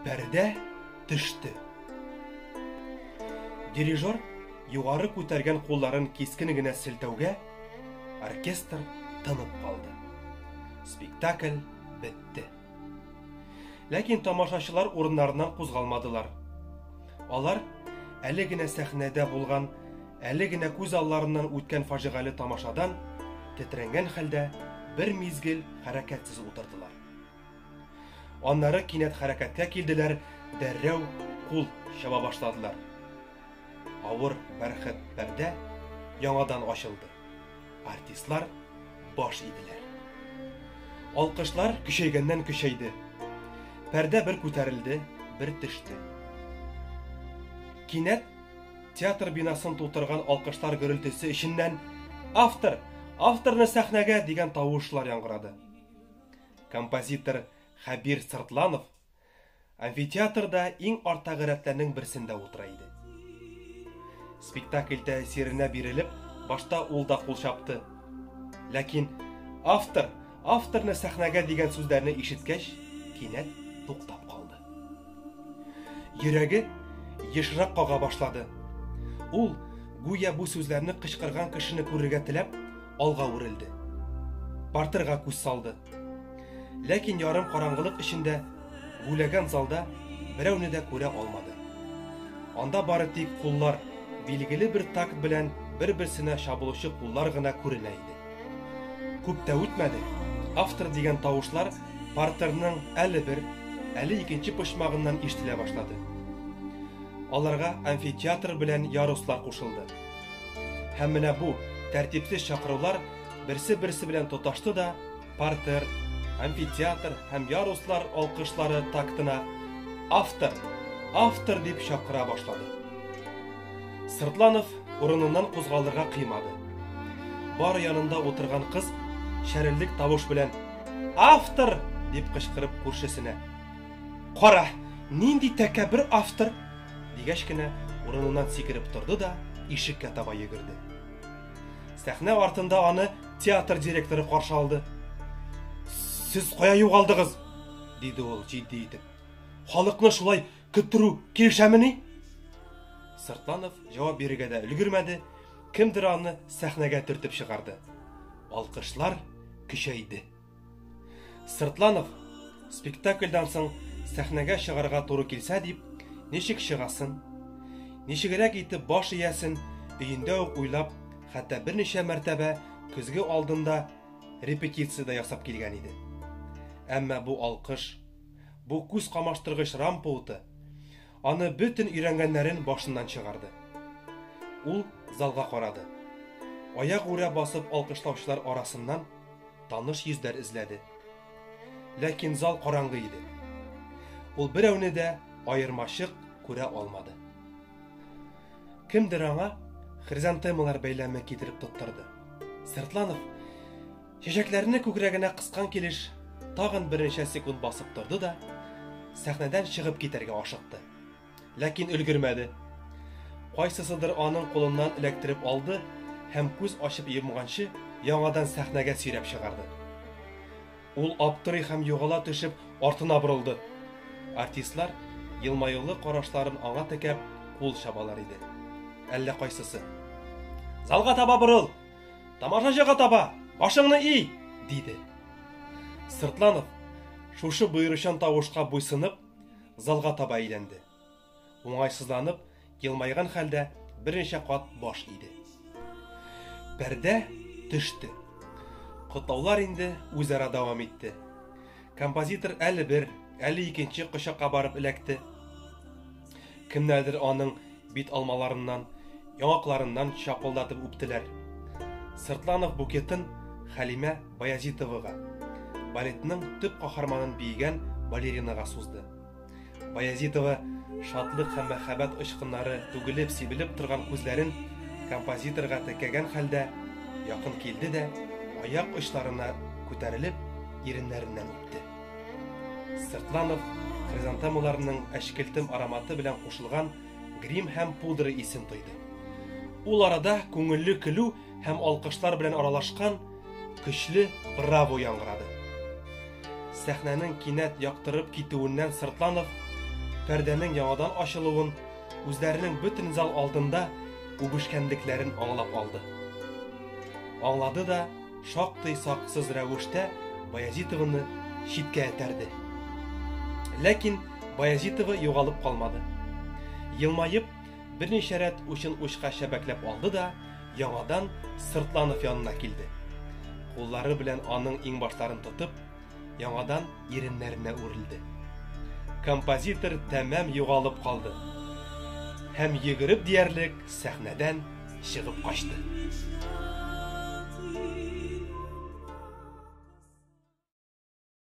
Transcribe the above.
Пәрдә төште. Дирижер югары күтәргән кулларын кискен генә селтәүгә, оркестр тынып калды. Спектакль бетте. Ләкин тамашачылар урыннарыннан кузгалмадылар. Алар әле генә сәхнәдә булган, әле генә күз алларыннан үткән фаҗигале тамашадан тетрәнгән хәлдә бер мизгел хәрәкәтсез утырдылар. Аннары кинәт хәрәкәткә килделәр, дәррәү кул чаба башладылар. Авыр бәрхет пәрдә яңадан ачылды. Артистлар баш иделәр. Алкышлар көчәйгәннән көчәйде. Пәрдә бер күтәрелде, бер төште. Кинәт театр бинасын тутырган алкышлар гөрелтесе иченнән авторны сәхнәгә дигән тавышлар яңгырады. Композитор Хәбир Сыртланов амфитеатрда иң артагы рәтләрнең берсендә утыра иде. Спектакль тәэсиренә бирелеп, башта ул да кул чапты. Ләкин авторны сәхнәгә дигән сүзләрне ишеткәч, кинәт туктап калды. Йөрәге ешрак кага башлады. Ул гүя бу сүзләрне кычкырган кешене күрергә теләп, алга үрелде. Партерга күз салды. Ләкин ярым караңгылык эчендә, гүләгән залда берәүне дә күрә алмады. Анда бары тик куллар, билгеле бер такт белән бер-берсенә шабылучы куллар гына күренә иде. Күп тә үтмәде, автор дигән тавышлар партерның әле бер, әле икенче почмагыннан ишетелә башлады. Аларга амфитеатр белән яруслар кушылды. Һәм менә бу тәртипсез чакырулар берсе-берсе белән тоташты да, партер, амфитеатр һәм яруслар алкышлары тактына автор дип чакыра башлады. Сыртланов урыныннан кузгалырга кыймады. Бар янында утырган кыз шәреллек тавыш белән «Автор!» дип кычкырып күршесенә. «Кара, нинди тәкәббер автор!» дигәч кенә урыныннан сикереп торды да ишеккә таба йөгерде. Сәхнә артында аны театр директоры каршы алды. «Сез кая югалдыгыз?» диде ул җитди итеп. «Халыкны шулай көттерү килешәмени?» Сыртланов җавап бирергә дә өлгермәде, кемдер аны сәхнәгә төртеп чыгарды. Алкышлар көчәйде. Сыртланов спектакльдән соң сәхнәгә чыгарга туры килсә дип, ничек чыгасын, ничегрәк итеп баш иясен өендә үк уйлап, хәтта берничә мәртәбә көзге алдында репетицияда ясап килгән иде. Әмма бу алкыш, бу күз камаштыргыч рампауты аны бөтен өйрәнгәннәрен башыннан чыгарды. Ул залга карады. Аяк үрә басып алкышлаучылар арасыннан таныш йөзләр эзләде. Ләкин зал караңгы иде. Ул берәүне дә аермачык күрә алмады. Кемдер аңа хризантемалар бәйләме китереп тоттырды. Сыртланов чәчәкләрне күкрәгенә кыскан килеш тагын берничә секунд басып торды да сәхнәдән чыгып китәргә ашыкты. Ләкин өлгермәде. Кайсысыдыр аның кулыннан эләктереп алды һәм күз ачып йомганчы яңадан сәхнәгә сөйрәп чыгарды. Ул аптырый һәм югала төшеп артына борылды. Артистлар елмаюлы карашларын аңа текәп кул чабалар иде. Әллә кайсысы: «Залга таба борыл! Тамашачыга таба! Башыңны ий!» диде. Сыртланов шушы буйрычан тавышка буйсынып залга таба әйләнде. Уңайсызланып, елмайган хәлдә берничә кат баш иде. Пәрдә төште. Котлаулар инде үзара дәвам итте. Композитор әле бер, әле икенче кочакка барып эләкте. Кемнәрдер аның бит алмаларыннан, яңакларыннан чапылдатып үптеләр. Сыртланов букетін Хәлимә Баязитовага, балетның төп каһарманын бийгән балеринага сузды. Баязитова шатлык һәм мәхәббәт очкыннары түгелеп-сибелеп торган күзләрен композиторга текәгән хәлдә якын килде дә, аяк очларына күтәрелеп, иреннәреннән үпте. Сыртланов хризантемаларның әшкелтем ароматы белән кушылган грим һәм пудра исен тойды. Ул арада күңелле көлү һәм алкышлар белән аралашкан көчле браво яңгырады. Сәхнәнең кинәт яктырып китүеннән Сыртланов пәрдәнең яңадан ачылуын, үзләренең бөтен зал алдында үбешкәнлекләрен аңлап алды. Аңлады да шактый саксыз рәвештә Баязитованы читкә этәрде. Ләкин Баязитова югалып калмады. Елмаеп, берничә рәт учын учка шәбәкләп алды да яңадан Сыртланов янына килде. Куллары белән аның иңбашларын тотып, яңадан иреннәренә үрелде. Композитор тәмам югалып калды һәм йөгереп диярлек сәхнәдән чыгып качты.